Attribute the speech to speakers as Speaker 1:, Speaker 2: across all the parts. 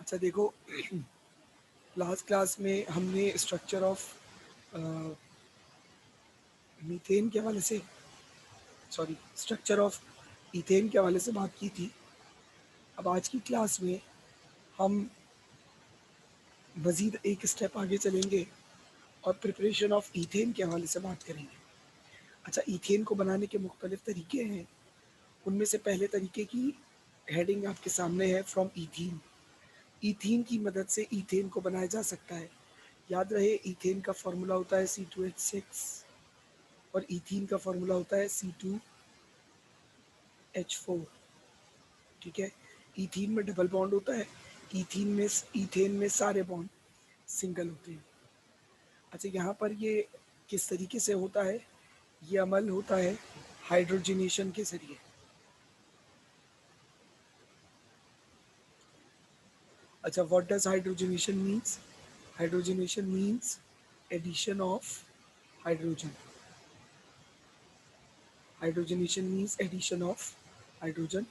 Speaker 1: अच्छा देखो, last class में हमने स्ट्रक्चर ऑफ मीथेन के हवाले से स्ट्रक्चर ऑफ इथेन के हवाले से बात की थी। अब आज की क्लास में हम मज़ीद एक स्टेप आगे चलेंगे और प्रिपरेशन ऑफ इथेन के हवाले से बात करेंगे। अच्छा, इथेन को बनाने के मुख्तलिफ तरीके हैं। उनमें से पहले तरीके की हेडिंग आपके सामने है, फ्रॉम ईथीन। ईथीन की मदद से ईथेन को बनाया जा सकता है। याद रहे, ईथेन का फार्मूला होता है C2H6 और ईथीन का फार्मूला होता है C2H4। ठीक है, ईथीन में डबल बॉन्ड होता है, ईथेन में सारे बॉन्ड सिंगल होते हैं। अच्छा, यहाँ पर ये किस तरीके से होता है? ये अमल होता है हाइड्रोजनेशन के ज़रिए। अच्छा, what does hydrogenation means? Hydrogenation means addition of hydrogen. Hydrogenation means addition of hydrogen.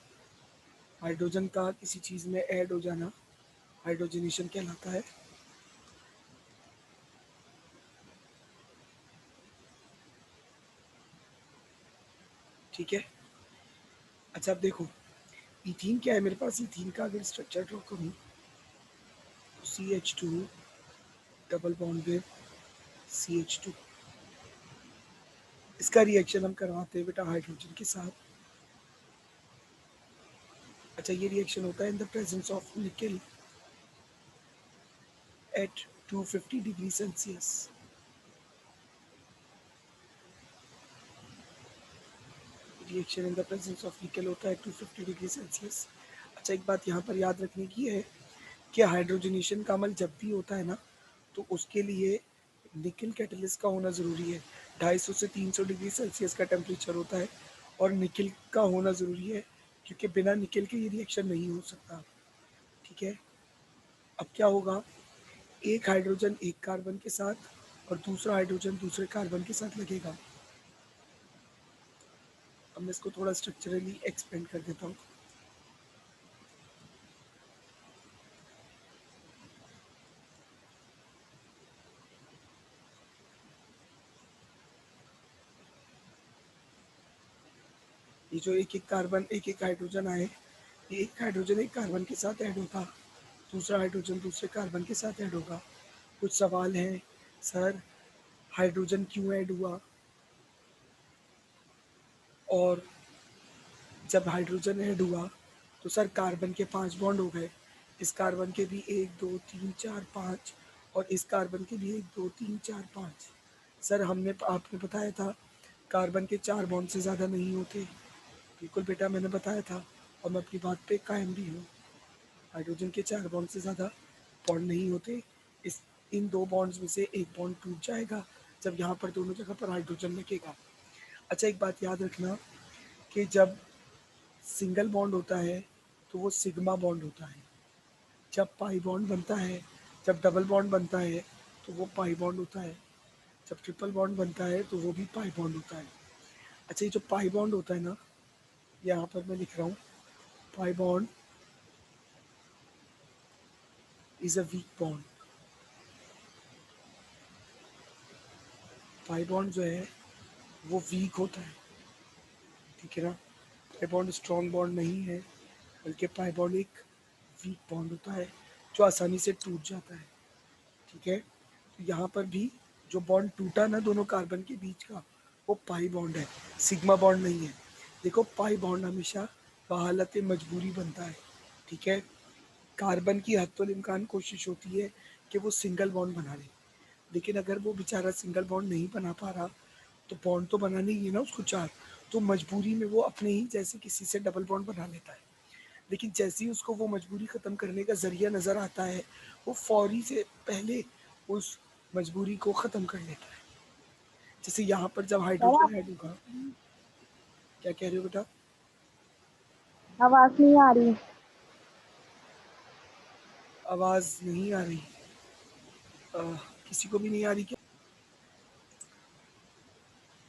Speaker 1: Hydrogen का किसी चीज़ में ऐड हो जाना हाइड्रोजनेशन कहलाता है। ठीक है। अच्छा, अब देखो इथीन क्या है मेरे पास। इथीन का अगर स्ट्रक्चर ड्रॉ करूँ तो CH2 double bond with CH2। इसका रिएक्शन हम करवाते हैं बेटा हाइड्रोजन के साथ। अच्छा, ये रिएक्शन होता है in the presence of nickel at 250 degree Celsius. Reaction in the presence of nickel होता है 250 डिग्री सेल्सियस। अच्छा, एक बात यहाँ पर याद रखने की है कि हाइड्रोजनेशन का अमल जब भी होता है ना, तो उसके लिए निकल कैटलिस्ट का होना ज़रूरी है। 250 से 300 डिग्री सेल्सियस का टेम्परेचर होता है और निकल का होना ज़रूरी है, क्योंकि बिना निकल के ये रिएक्शन नहीं हो सकता। ठीक है। अब क्या होगा, एक हाइड्रोजन एक कार्बन के साथ और दूसरा हाइड्रोजन दूसरे कार्बन के साथ लगेगा। अब मैं इसको थोड़ा स्ट्रक्चरली एक्सपेंड कर देता हूँ। ये जो एक एक कार्बन एक एक हाइड्रोजन आए, ये एक हाइड्रोजन एक कार्बन के साथ ऐड होगा, दूसरा हाइड्रोजन दूसरे कार्बन के साथ ऐड होगा। कुछ सवाल हैं, सर हाइड्रोजन क्यों ऐड हुआ, और जब हाइड्रोजन ऐड हुआ तो सर कार्बन के 5 बॉन्ड हो गए, इस कार्बन के भी 1 2 3 4 5 और इस कार्बन के भी 1 2 3 4 5। सर हमने आपने बताया था कार्बन के 4 बॉन्ड से ज़्यादा नहीं होते। बिल्कुल बेटा, मैंने बताया था और मैं अपनी बात पे कायम भी हूँ। हाइड्रोजन के 4 बॉन्ड से ज़्यादा बॉन्ड नहीं होते। इस इन 2 बॉन्ड्स में से एक बॉन्ड टूट जाएगा जब यहाँ पर दोनों जगह पर हाइड्रोजन लगेगा। अच्छा, एक बात याद रखना कि जब सिंगल बॉन्ड होता है तो वो सिग्मा बॉन्ड होता है। जब पाई बॉन्ड बनता है, जब डबल बॉन्ड बनता है तो वो पाई बॉन्ड होता है। जब ट्रिपल बॉन्ड बनता है तो वो भी पाई बॉन्ड होता है। अच्छा, ये जो पाई बॉन्ड होता है ना, यहाँ पर मैं लिख रहा हूँ, pi bond is a weak bond. Pi bond जो है वो वीक होता है। ठीक है ना, पाई बॉन्ड स्ट्रॉन्ग बॉन्ड नहीं है, बल्कि पाई बॉन्ड एक वीक बॉन्ड होता है जो आसानी से टूट जाता है। ठीक है, तो यहाँ पर भी जो बॉन्ड टूटा ना दोनों कार्बन के बीच का, वो पाई बॉन्ड है, सिग्मा बॉन्ड नहीं है। देखो, पाई बॉन्ड हमेशा बहालत मजबूरी बनता है। ठीक है, कार्बन की हत्तुल इम्कान कोशिश होती है कि वो सिंगल बॉन्ड बना ले, लेकिन अगर वो बेचारा सिंगल बॉन्ड नहीं बना पा रहा तो बॉन्ड तो बनाना ही है ना उसको 4, तो मजबूरी में वो अपने ही जैसे किसी से डबल बॉन्ड बना लेता है। लेकिन जैसे ही उसको वो मजबूरी ख़त्म करने का ज़रिया नज़र आता है, वो फौरी से पहले उस मजबूरी को ख़त्म कर लेता है। जैसे यहाँ पर जब
Speaker 2: सर
Speaker 1: हाइड्रोजन ऐड होगा, क्या कह रहे हो बेटा?
Speaker 2: आवाज नहीं आ रही।
Speaker 1: आवाज़ नहीं आ रही? किसी को भी नहीं आ रही क्या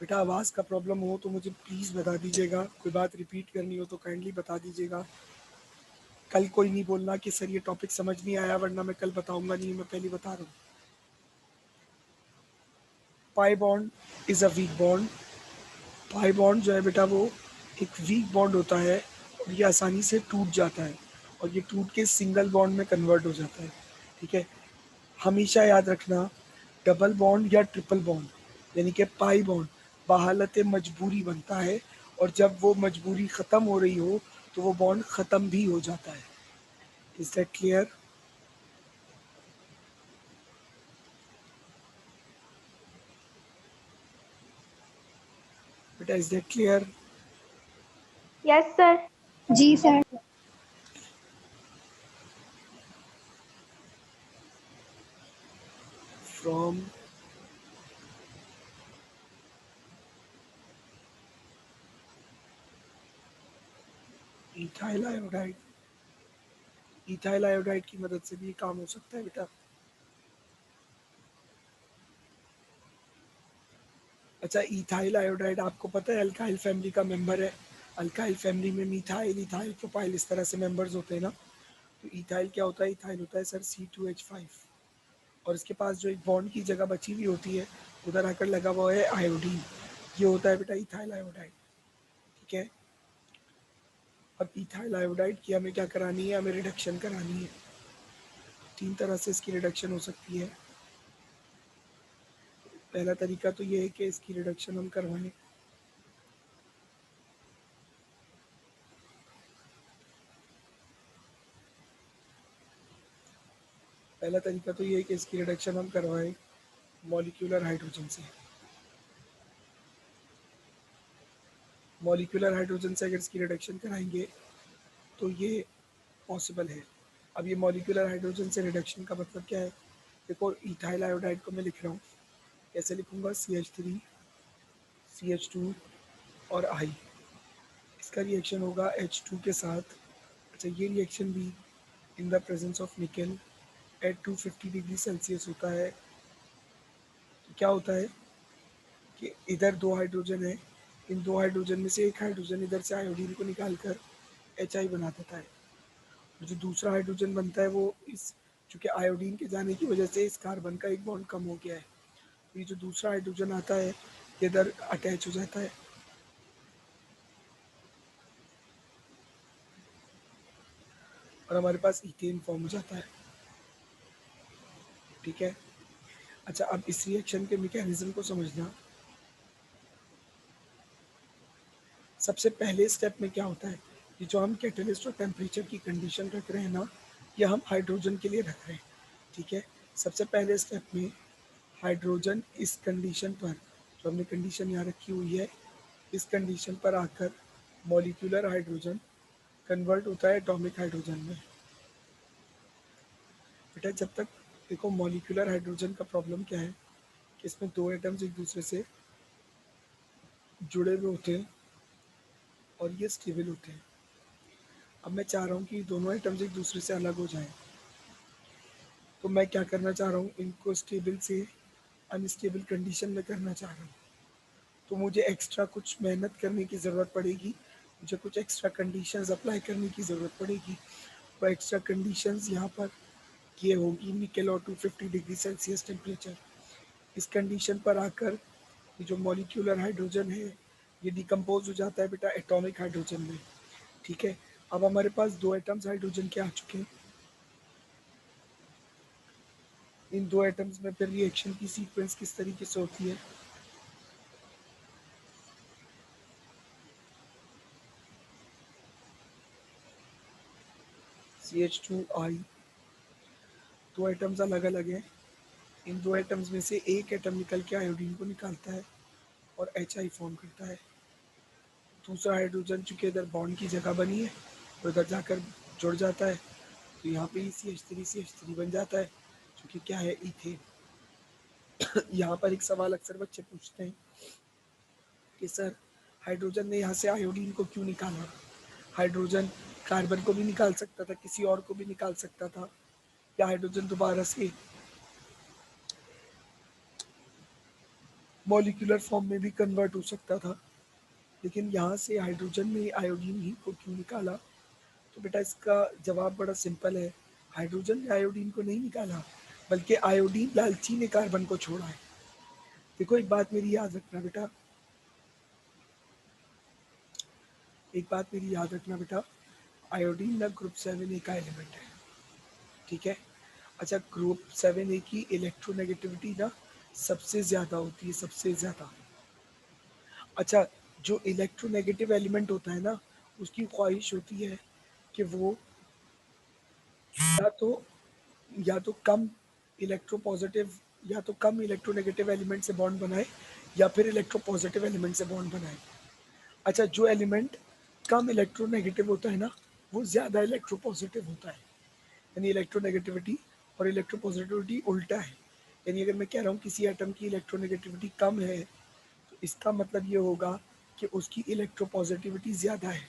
Speaker 1: बेटा? आवाज़ का प्रॉब्लम हो तो मुझे प्लीज़ बता दीजिएगा। कोई बात रिपीट करनी हो तो काइंडली बता दीजिएगा। कल कोई नहीं बोलना कि सर ये टॉपिक समझ नहीं आया, वरना मैं कल बताऊंगा नहीं, मैं पहले बता रहा हूँ। Pi bond is a weak bond. Pi bond जो है बेटा वो एक वीक बॉन्ड होता है और ये आसानी से टूट जाता है और ये टूट के सिंगल बॉन्ड में कन्वर्ट हो जाता है। ठीक है, हमेशा याद रखना, डबल बॉन्ड या ट्रिपल बॉन्ड यानी कि पाई बॉन्ड बहालत मजबूरी बनता है और जब वो मजबूरी ख़त्म हो रही हो तो वो बॉन्ड ख़त्म भी हो जाता है। Is that clear? बेटा is that clear?
Speaker 2: Yes sir.
Speaker 3: जी sir.
Speaker 1: From ethyl iodide, ethyl iodide की मदद से भी काम हो सकता है बेटा। अच्छा, इथाइल आयोडाइड आपको पता है अल्काइल फैमिली का मेंबर है। अल्काइल फैमिली में मिथाइल, इथाइल, प्रोपाइल इस तरह से मेंबर्स होते हैं ना। तो इथाइल क्या होता है? इथाइल होता है सर C2H5 और इसके पास जो एक बॉन्ड की जगह बची हुई होती है उधर आकर लगा हुआ है आयोडीन। ये होता है बेटा इथाइल आयोडाइड। ठीक है, अब इथाइल आयोडाइड की हमें क्या करानी है? हमें रिडक्शन करानी है। तीन तरह से इसकी रिडक्शन हो सकती है। पहला तरीका तो ये है कि इसकी रिडक्शन हम करवाएं। पहला तरीका तो ये है कि इसकी रिडक्शन हम करवाएं मॉलिक्यूलर हाइड्रोजन से। मॉलिक्यूलर हाइड्रोजन से अगर इसकी रिडक्शन कराएंगे तो ये पॉसिबल है। अब ये मॉलिक्यूलर हाइड्रोजन से रिडक्शन का मतलब क्या है? देखो, इथाइल आयोडाइड को मैं लिख रहा हूँ, कैसे लिखूँगा? CH3 CH2 और I। इसका रिएक्शन होगा H2 के साथ। अच्छा, ये रिएक्शन भी in the presence of nickel at 250 degree Celsius होता है। तो क्या होता है कि इधर दो हाइड्रोजन है, इन दो हाइड्रोजन में से एक हाइड्रोजन इधर से आयोडीन को निकाल कर HI बना देता है। और जो दूसरा हाइड्रोजन बनता है वो इस, चूँकि आयोडीन के जाने की वजह से इस कार्बन का एक बॉन्ड कम हो गया है, तो ये जो दूसरा हाइड्रोजन आता है ये इधर अटैच हो जाता है और हमारे पास इथेन फॉर्म हो जाता है। ठीक है, अच्छा अब इस रिएक्शन के मैकेनिज्म को समझना। सबसे पहले स्टेप में क्या होता है? ये जो हम कैटलिस्ट और टेम्परेचर की कंडीशन रख रहे हैं ना, ये हम हाइड्रोजन के लिए रख रहे हैं। ठीक है, सबसे पहले स्टेप में हाइड्रोजन इस कंडीशन पर, जो हमने कंडीशन यहाँ रखी हुई है, इस कंडीशन पर आकर मॉलिक्यूलर हाइड्रोजन कन्वर्ट होता है एटॉमिक हाइड्रोजन में। बेटा जब तक, देखो मॉलिक्यूलर हाइड्रोजन का प्रॉब्लम क्या है कि इसमें दो एटम्स एक दूसरे से जुड़े हुए होते हैं और ये स्टेबल होते हैं। अब मैं चाह रहा हूँ कि दोनों एटम्स एक दूसरे से अलग हो जाएं, तो मैं क्या करना चाह रहा हूँ? इनको स्टेबल से अनस्टेबल कंडीशन में करना चाह रहा हूँ। तो मुझे एक्स्ट्रा कुछ मेहनत करने की ज़रूरत पड़ेगी, मुझे कुछ एक्स्ट्रा कंडीशंस अप्लाई करने की ज़रूरत पड़ेगी। वो एक्स्ट्रा कंडीशंस यहाँ पर ये होगी निकल और 250 डिग्री सेल्सियस टेम्परेचर। इस कंडीशन पर आकर ये जो मॉलिक्यूलर हाइड्रोजन है ये डिकम्पोज हो जाता है बेटा एटॉमिक हाइड्रोजन में। ठीक है, अब हमारे पास दो एटम्स हाइड्रोजन के आ चुके हैं। इन दो एटम्स में फिर रिएक्शन की सीक्वेंस किस तरीके से होती है? CH2I, दो एटम्स अलग अलग हैं। इन दो एटम्स में से एक एटम निकल के आयोडीन को निकालता है और HI फॉर्म करता है। दूसरा हाइड्रोजन चूंकि इधर बॉन्ड की जगह बनी है तो इधर जाकर जुड़ जाता है, तो यहाँ पे CH3 बन जाता है जो कि क्या है? इथेन। यहाँ पर एक सवाल अक्सर बच्चे पूछते हैं कि सर हाइड्रोजन ने यहाँ से आयोडीन को क्यों निकाला? हाइड्रोजन कार्बन को भी निकाल सकता था, किसी और को भी निकाल सकता था, या हाइड्रोजन दोबारा से मॉलिक्यूलर फॉर्म में भी कन्वर्ट हो सकता था, लेकिन यहाँ से हाइड्रोजन ने आयोडीन ही को क्यों निकाला? तो बेटा इसका जवाब बड़ा सिंपल है, हाइड्रोजन ने आयोडीन को नहीं निकाला, बल्कि आयोडीन लालची ने कार्बन को छोड़ा है। देखो एक बात मेरी याद रखना बेटा, एक बात मेरी याद रखना बेटा, आयोडीन ना ग्रुप 7A का एलिमेंट है, ठीक है। अच्छा, ग्रुप 7A की इलेक्ट्रोनेगेटिविटी ना सबसे ज़्यादा होती है, सबसे ज़्यादा। अच्छा, जो इलेक्ट्रोनेगेटिव एलिमेंट होता है ना, उसकी ख्वाहिश होती है कि वो या तो या तो कम इलेक्ट्रोपॉजिटिव या तो कम इलेक्ट्रोनेगेटिव एलिमेंट से बॉन्ड बनाए या फिर इलेक्ट्रोपॉजिटिव एलिमेंट से बॉन्ड बनाए। अच्छा, जो एलिमेंट कम इलेक्ट्रोनेगेटिव होता है ना, वो ज़्यादा इलेक्ट्रोपॉजिटिव होता है। यानी इलेक्ट्रोनेगेटिविटी और इलेक्ट्रोपॉजिटिविटी उल्टा है। यानी अगर मैं कह रहा हूँ किसी एटम की इलेक्ट्रोनेगेटिविटी कम है, तो इसका मतलब ये होगा कि उसकी इलेक्ट्रोपॉजिटिविटी ज़्यादा है।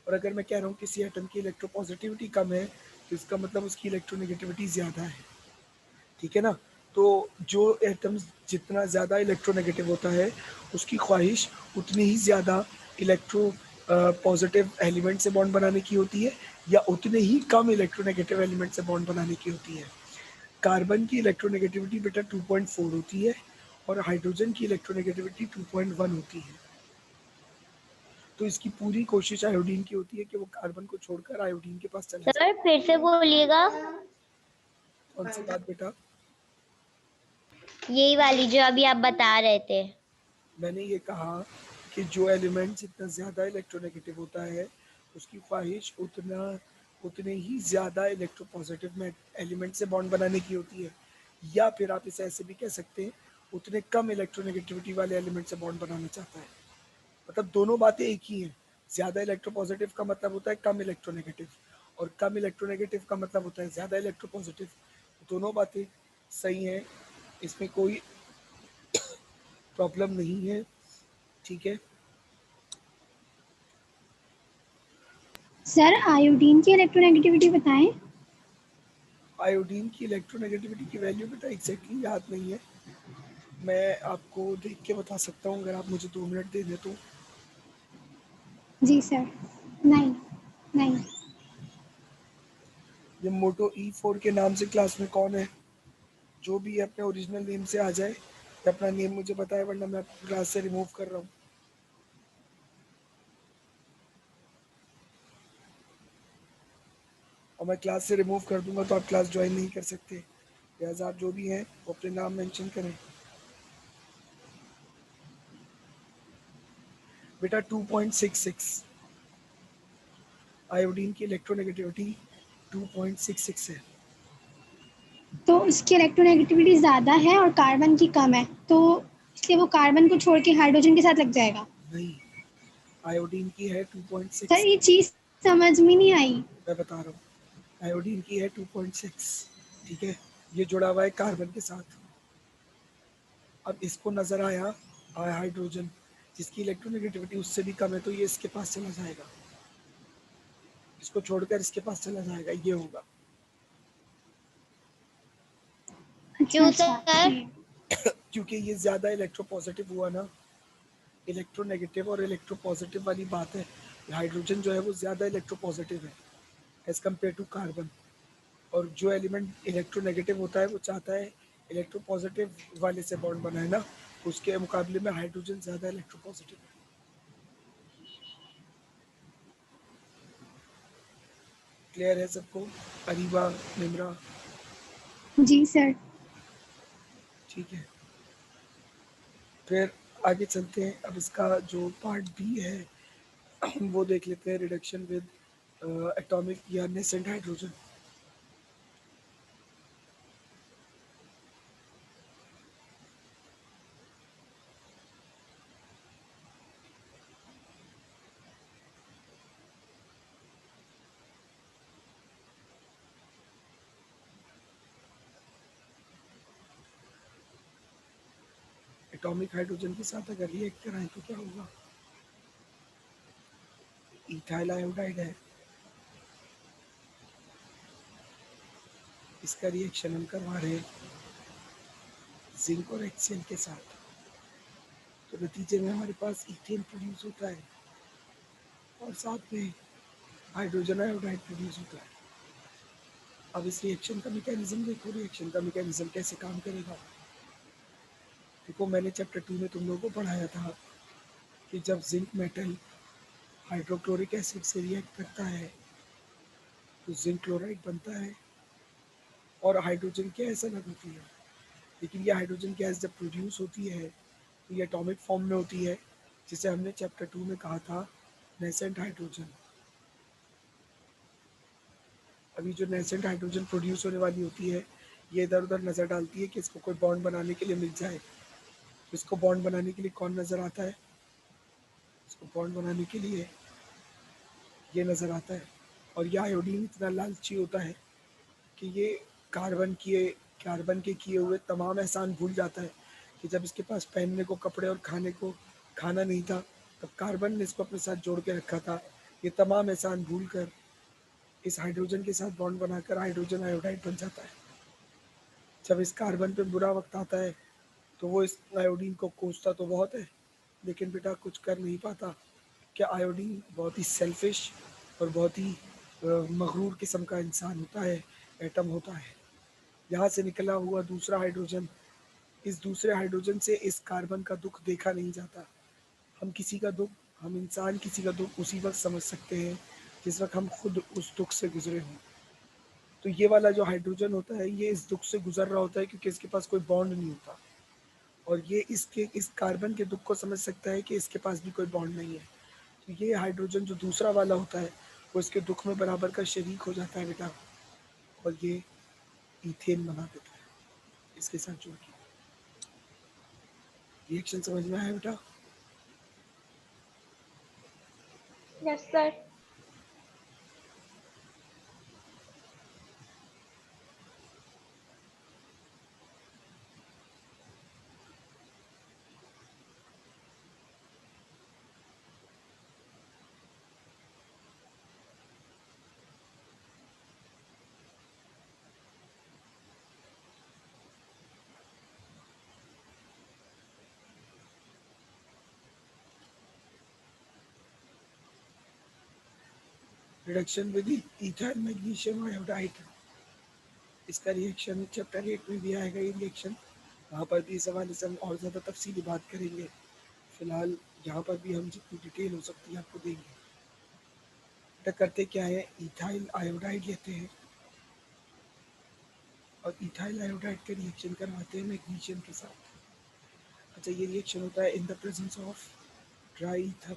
Speaker 1: और अगर मैं कह रहा हूँ किसी एटम की इलेक्ट्रोपॉजिटिविटी कम है, तो इसका मतलब उसकी इलेक्ट्रोनेगेटिविटी ज़्यादा है, ठीक है ना। तो जो एटम जितना ज़्यादा इलेक्ट्रोनेगेटिव होता है, उसकी ख्वाहिश उतनी ही ज़्यादा इलेक्ट्रो पॉजिटिव एलिमेंट से बॉन्ड बनाने की होती है या उतने ही कम इलेक्ट्रोनेगेटिव एलिमेंट से बॉन्ड बनाने की होती है। कार्बन की इलेक्ट्रोनेगेटिविटी बेटा 2.4 होती है और हाइड्रोजन की इलेक्ट्रोनेगेटिविटी 2.1 होती है। तो इसकी पूरी कोशिश आयोडीन की होती है कि वो कार्बन को छोड़कर आयोडीन के पास चला जाए।
Speaker 2: सर फिर से बोलिएगा।
Speaker 1: कौन सी बात बेटा?
Speaker 2: यही वाली जो अभी आप बता रहे थे।
Speaker 1: मैंने ये कहा कि जो एलिमेंट जितना ज़्यादा इलेक्ट्रोनेगेटिव होता है, उसकी ख्वाहिश उतने ही ज़्यादा इलेक्ट्रोपॉजिटिव में एलिमेंट से बॉन्ड बनाने की होती है, या फिर आप इसे ऐसे भी कह सकते हैं, उतने कम इलेक्ट्रोनेगेटिविटी वाले एलिमेंट से बॉन्ड बनाना चाहता है। मतलब दोनों बातें एक ही हैं। ज़्यादा इलेक्ट्रोपॉजिटिव का मतलब होता है कम इलेक्ट्रोनेगेटिव, और कम इलेक्ट्रोनेगेटिव का मतलब होता है ज़्यादा इलेक्ट्रोपॉजिटिव। दोनों बातें सही हैं, इसमें कोई प्रॉब्लम नहीं है, ठीक है।
Speaker 3: सर आयोडीन की इलेक्ट्रोनेगेटिविटी बताएं।
Speaker 1: आयोडीन की इलेक्ट्रोनेगेटिविटी की वैल्यू बेटा एग्जैक्टली याद नहीं है, मैं आपको देख के बता सकता हूँ अगर आप मुझे 2 मिनट दे दें तो।
Speaker 3: जी सर। 9
Speaker 1: ये मोटो E4 के नाम से क्लास में कौन है? जो भी है अपने ओरिजिनल नेम से आ जाए, या अपना नेम मुझे बताए, वरना मैं आपको क्लास से रिमूव कर रहा हूँ। और मैं क्लास से रिमूव कर दूंगा तो आप क्लास ज्वाइन नहीं कर सकते। लिहाजा आप जो भी हैं वो अपने नाम मेंशन करें। बेटा 2.66 आयोडीन की इलेक्ट्रोनेगेटिविटी 2.66 है।
Speaker 3: तो उसकी इलेक्ट्रोनेगेटिविटी ज़्यादा है और कार्बन की कम है, तो इसलिए वो कार्बन को छोड़ के हाइड्रोजन के साथ लग जाएगा।
Speaker 1: नहीं, आयोडीन की है
Speaker 3: सर
Speaker 1: 2.6।
Speaker 3: ये चीज़ समझ में नहीं आई।
Speaker 1: मैं बता रहा हूँ, आयोडीन की है 2.6, ठीक है। ये जुड़ा हुआ है कार्बन के साथ। अब इसको नजर आया हाइड्रोजन जिसकी इलेक्ट्रोनेगेटिविटी उससे भी कम है, तो ये इसके पास चला जाएगा, इसको छोड़कर इसके पास चला जाएगा, ये होगा।
Speaker 3: अच्छा
Speaker 2: क्यों
Speaker 3: अच्छा
Speaker 2: सर?
Speaker 1: क्योंकि ये ज़्यादा इलेक्ट्रोपॉजिटिव हुआ ना, इलेक्ट्रोनेगेटिव और इलेक्ट्रोपॉजिटिव वाली बात है। हाइड्रोजन जो है वो ज़्यादा इलेक्ट्रोपॉजिटिव है एज़ कम्पेयर टू कार्बन, और जो एलिमेंट इलेक्ट्रोनेगेटिव होता है वो चाहता है इलेक्ट्रोपॉजिटिव वाले से बॉन्ड बनाए ना, उसके मुकाबले में हाइड्रोजन ज़्यादा इलेक्ट्रोपॉजिटिव है। क्लियर है सबको? अरीबा, निमरा?
Speaker 3: जी सर।
Speaker 1: ठीक है, फिर आगे चलते हैं। अब इसका जो पार्ट बी है हम वो देख लेते हैं, रिडक्शन विद एटॉमिक या नेसेंट हाइड्रोजन। एटॉमिक हाइड्रोजन के साथ अगर रिएक्ट कराएं तो क्या होगा? इथाइल आयोडाइड है, इसका रिएक्शन हम करवा रहे हैं जिंक और HCl के साथ, तो नतीजे में हमारे पास इथेन प्रोड्यूस होता है और साथ में हाइड्रोजन आयोडाइड प्रोड्यूस होता है। अब इस रिएक्शन का मैकेनिज्म देखो, रिएक्शन का मैकेनिज्म कैसे काम करेगा। देखो मैंने चैप्टर 2 में तुम लोगों को पढ़ाया था कि जब जिंक मेटल हाइड्रोक्लोरिक एसिड से रिएक्ट करता है तो जिंक क्लोराइड बनता है और हाइड्रोजन गैस अलग होती है। लेकिन ये हाइड्रोजन गैस जब प्रोड्यूस होती है तो ये एटॉमिक फॉर्म में होती है, जिसे हमने चैप्टर 2 में कहा था नेसेंट हाइड्रोजन। अभी जो नेसेंट हाइड्रोजन प्रोड्यूस होने वाली होती है, ये इधर उधर नज़र डालती है कि इसको कोई बॉन्ड बनाने के लिए मिल जाए। तो इसको बॉन्ड बनाने के लिए कौन नज़र आता है? इसको बॉन्ड बनाने के लिए ये नज़र आता है। और ये आयोडीन इतना लालची होता है कि ये कार्बन के किए हुए तमाम एहसान भूल जाता है कि जब इसके पास पहनने को कपड़े और खाने को खाना नहीं था, तब कार्बन ने इसको अपने साथ जोड़ के रखा था। ये तमाम एहसान भूल कर इस हाइड्रोजन के साथ बॉन्ड बनाकर हाइड्रोजन आयोडाइड बन जाता है। जब इस कार्बन पे बुरा वक्त आता है तो वो इस आयोडीन को कोसता तो बहुत है, लेकिन बेटा कुछ कर नहीं पाता। क्या आयोडीन बहुत ही सेल्फिश और बहुत ही मगरूर किस्म का इंसान होता है, एटम होता है। यहाँ से निकला हुआ दूसरा हाइड्रोजन, इस दूसरे हाइड्रोजन से इस कार्बन का दुख देखा नहीं जाता। हम किसी का दुख, हम इंसान किसी का दुख उसी वक्त समझ सकते हैं जिस वक्त हम खुद उस दुख से गुजरे हों। तो ये वाला जो हाइड्रोजन होता है ये इस दुख से गुजर रहा होता है क्योंकि इसके पास कोई बॉन्ड नहीं होता, और ये इस कार्बन के दुख को समझ सकता है कि इसके पास भी कोई बॉन्ड नहीं है। तो ये हाइड्रोजन जो दूसरा वाला होता है वो इसके दुख में बराबर का शरीक हो जाता है बेटा, और ये इथेन बना देता है इसके साथ जुड़ के। रिएक्शन समझ में आया बेटा?
Speaker 4: Yes sir.
Speaker 1: Reduction with ethyl magnesium iodide, इसका रिएक्शन चैप्टर 8 में भी आएगा। ये रिएक्शन वहाँ पर भी इस हवाले से हम और ज़्यादा तफसीली बात करेंगे। फिलहाल यहाँ पर भी हम जितनी डिटेल हो सकती है आपको देंगे। बेटा करते क्या है, इथाइल आयोडाइड लेते हैं और इथाइल आयोडाइड का रिएक्शन करवाते हैं मैग्नीशियम के साथ। अच्छा ये रिएक्शन होता है in the presence of dry ether,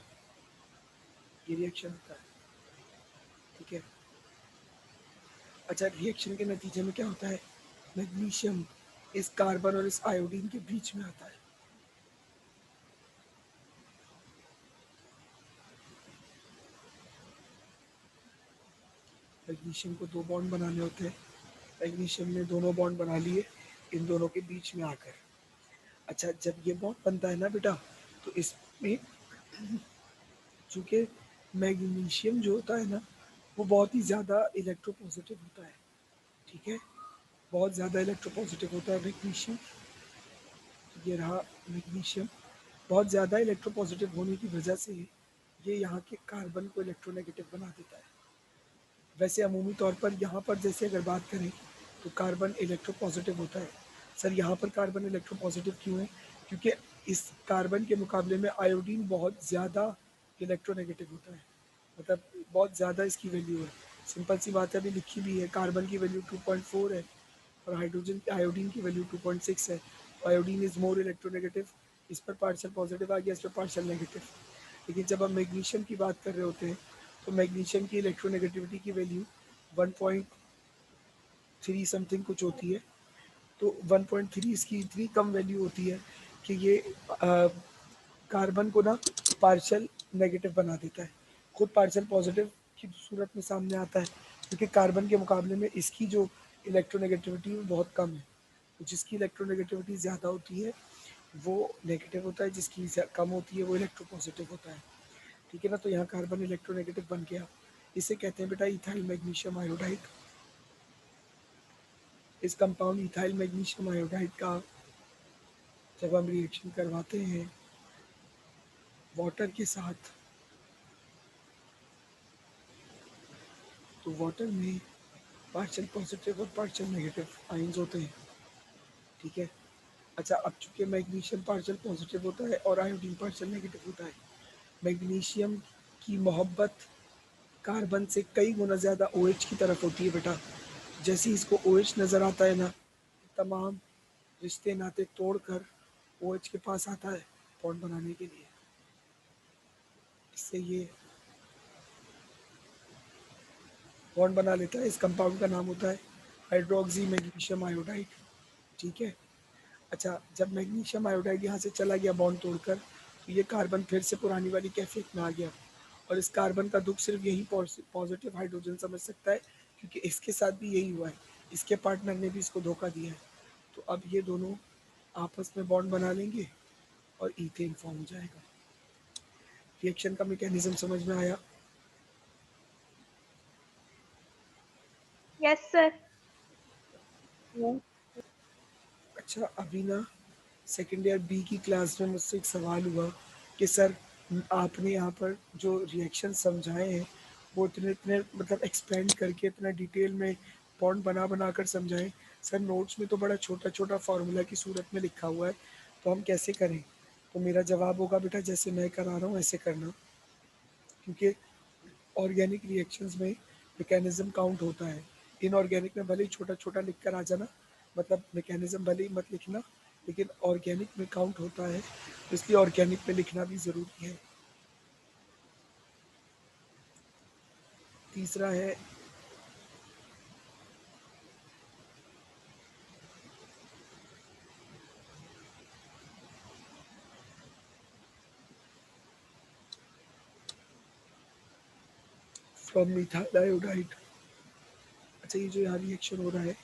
Speaker 1: ये रिएक्शन होता है, ठीक है। अच्छा रिएक्शन के नतीजे में क्या होता है, मैग्नीशियम इस कार्बन और इस आयोडीन के बीच में आता है। मैग्नीशियम को दो बॉन्ड बनाने होते हैं, मैग्नीशियम ने दोनों बॉन्ड बना लिए इन दोनों के बीच में आकर। अच्छा जब ये बॉन्ड बनता है ना बेटा, तो इसमें चूँकि मैग्नीशियम जो होता है ना वो बहुत ही ज़्यादा इलेक्ट्रोपॉजिटिव होता है, ठीक है, बहुत ज़्यादा इलेक्ट्रोपॉजिटिव होता है मैग्नीशियम। ये रहा मैग्नीशियम, बहुत ज़्यादा इलेक्ट्रोपॉजिटिव होने की वजह से ये यहाँ के कार्बन को इलेक्ट्रोनेगेटिव बना देता है। वैसे अमूमी तौर पर यहाँ पर जैसे अगर बात करें तो कार्बन इलेक्ट्रोपॉजिटिव होता है। सर यहाँ पर कार्बन इलेक्ट्रोपॉजिटिव क्यों है? क्योंकि इस कार्बन के मुकाबले में आयोडीन बहुत ज़्यादा इलेक्ट्रोनेगेटिव होता है, मतलब बहुत ज़्यादा इसकी वैल्यू है। सिंपल सी बात है, अभी लिखी भी है, कार्बन की वैल्यू 2.4 है और आयोडीन की वैल्यू 2.6 है। आयोडीन इज़ मोर इलेक्ट्रोनेगेटिव, इस पर पार्शियल पॉजिटिव आ गया, इस पर पार्शियल नेगेटिव। लेकिन जब हम मैग्नीशियम की बात कर रहे होते हैं तो मैग्नीशियम की इलेक्ट्रोनेगेटिविटी की वैल्यू 1.3 समथिंग कुछ होती है। तो 1.3 इसकी इतनी कम वैल्यू होती है कि ये कार्बन को ना पार्शियल नेगेटिव बना देता है, खुद पार्शियल पॉजिटिव की सूरत में सामने आता है, क्योंकि कार्बन के मुकाबले में इसकी जो इलेक्ट्रोनेगेटिविटी वो बहुत कम है। तो जिसकी इलेक्ट्रोनेगेटिविटी ज़्यादा होती है वो नेगेटिव होता है, जिसकी कम होती है वो इलेक्ट्रोपॉजिटिव होता है, ठीक है ना। तो यहाँ कार्बन इलेक्ट्रोनेगेटिव बन गया, इसे कहते हैं बेटा इथाइल मैग्नीशियम आयोडाइड। इस कंपाउंड इथाइल मैग्नीशियम आयोडाइड का जब हम रिएक्शन करवाते हैं वाटर के साथ तो वाटर में पार्शियल पॉजिटिव और पार्शियल नेगेटिव आयंस होते हैं, ठीक है। अच्छा, अब चूंकि मैग्नीशियम पार्शियल पॉजिटिव होता है और आयोडीन पार्शियल नेगेटिव होता है, मैग्नीशियम की मोहब्बत कार्बन से कई गुना ज़्यादा OH की तरफ होती है बेटा। जैसे ही इसको OH नज़र आता है ना, तमाम रिश्ते नाते तोड़कर OH के पास आता है बॉन्ड बनाने के लिए। इससे ये बॉन्ड बना लेता है। इस कंपाउंड का नाम होता है हाइड्रोक्सी मैग्नीशियम आयोडाइड, ठीक है। अच्छा, जब मैग्नीशियम आयोडाइड यहाँ से चला गया बॉन्ड तोड़कर, तो ये कार्बन फिर से पुरानी वाली कैफियत में आ गया। और इस कार्बन का दुख सिर्फ यही पॉजिटिव हाइड्रोजन समझ सकता है, क्योंकि इसके साथ भी यही हुआ है, इसके पार्टनर ने भी इसको धोखा दिया है। तो अब ये दोनों आपस में बॉन्ड बना लेंगे और ईथेन फॉर्म हो जाएगा। रिएक्शन का मैकेनिज्म समझ में आया?
Speaker 4: Yes sir.
Speaker 1: अच्छा, अभी ना सेकेंड ईयर B की क्लास में मुझसे एक सवाल हुआ कि सर आपने यहाँ पर जो रिएक्शन समझाए हैं वो इतने इतने मतलब एक्सपेंड करके इतना डिटेल में बॉन्ड बना बना कर समझाएं। सर नोट्स में तो बड़ा छोटा छोटा फार्मूला की सूरत में लिखा हुआ है, तो हम कैसे करें? तो मेरा जवाब होगा बेटा जैसे मैं करा रहा हूँ ऐसे करना, क्योंकि ऑर्गेनिक रिएक्शंस में मैकेनिज्म काउंट होता है। इनऑर्गेनिक में भले ही छोटा छोटा लिख कर आ जाना, मतलब मैकेनिज्म भले ही मत लिखना, लेकिन ऑर्गेनिक में काउंट होता है, तो इसलिए ऑर्गेनिक में लिखना भी ज़रूरी है। तीसरा है फ्रॉम मिथाइल आयोडाइड। अच्छा, ये जो यहाँ रिएक्शन हो रहा है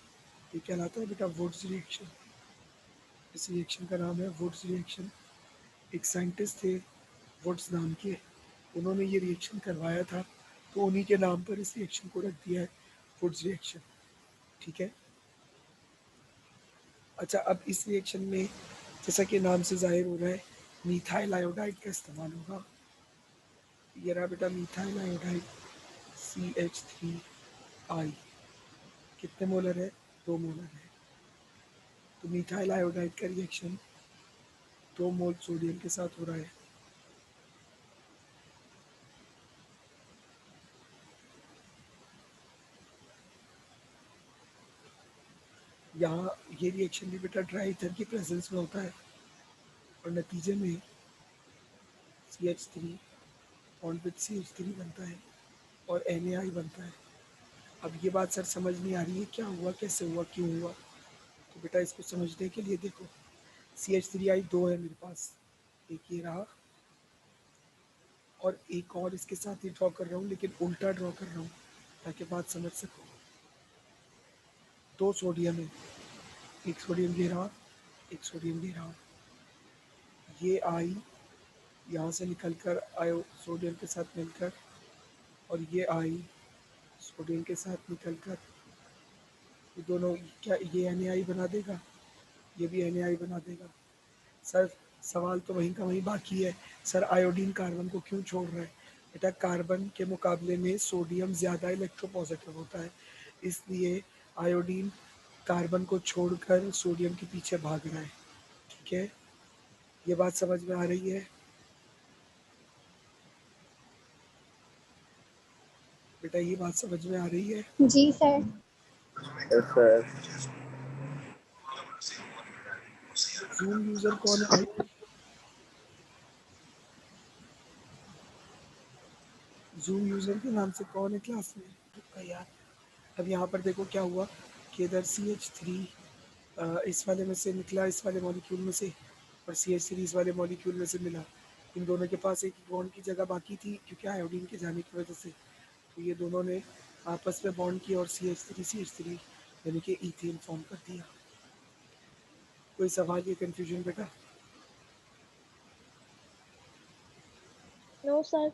Speaker 1: ये कहलाता है बेटा वुड्स रिएक्शन। इस रिएक्शन का नाम है वुड्स रिएक्शन। एक साइंटिस्ट थे वुड्स नाम के, उन्होंने ये रिएक्शन करवाया था, तो उन्हीं के नाम पर इस रिएक्शन को रख दिया है वुड्स रिएक्शन, ठीक है। अच्छा, अब इस रिएक्शन में जैसा कि नाम से जाहिर हो रहा है मीथाइल आयोडाइड का इस्तेमाल होगा। ये रहा बेटा मीथाइल आयोडाइड CH3I। कितने मोलर है? 2 मोलर है। तो मीथाइल आयोडाइड का रिएक्शन 2 मोल सोडियम के साथ हो रहा है। यहाँ ये रिएक्शन भी बेटा ड्राई ईथर की प्रेजेंस में होता है और नतीजे में CH3 बॉन्ड विद CH3 बनता है और NaI बनता है। अब ये बात सर समझ नहीं आ रही है क्या हुआ, कैसे हुआ, क्यों हुआ? तो बेटा इसको समझने के लिए देखो, CH3I 2 है मेरे पास, एक ये रहा और एक और इसके साथ ही ड्रॉ कर रहा हूँ, लेकिन उल्टा ड्रॉ कर रहा हूँ ताकि बात समझ सको। 2 सोडियम है, एक सोडियम ये रहा, एक सोडियम ये रहा। ये आई यहाँ से निकल कर आयो सोडियम के साथ मिलकर, और ये आई सोडियम के साथ निकल कर, ये दोनों क्या ये NaI बना देगा, ये भी NaI बना देगा। सर सवाल तो वहीं का वहीं बाकी है, सर आयोडीन कार्बन को क्यों छोड़ रहा है? बेटा कार्बन के मुकाबले में सोडियम ज़्यादा इलेक्ट्रोपॉजिटिव होता है, इसलिए आयोडीन कार्बन को छोड़कर सोडियम के पीछे भाग रहा है, ठीक है। ये बात समझ में आ रही है? बेटा ये बात समझ में आ रही है?
Speaker 3: जी sir.
Speaker 5: Yes sir.
Speaker 1: Zoom user कौन है भाई? जूम यूज़र के नाम से कौन है क्लास में? रुका यार। अब यहाँ पर देखो क्या हुआ कि इधर CH3 इस वाले में से निकला, इस वाले मॉलिक्यूल में से, और CH3 इस वाले मॉलिक्यूल में से मिला। इन दोनों के पास एक बॉन्ड की जगह बाकी थी क्योंकि आयोडीन के जाने की वजह से, तो ये दोनों ने आपस में बॉन्ड किया और CH3 यानी कि ईथेन फॉर्म कर दिया। कोई सवाल या कन्फ्यूजन बेटा?
Speaker 4: No sir.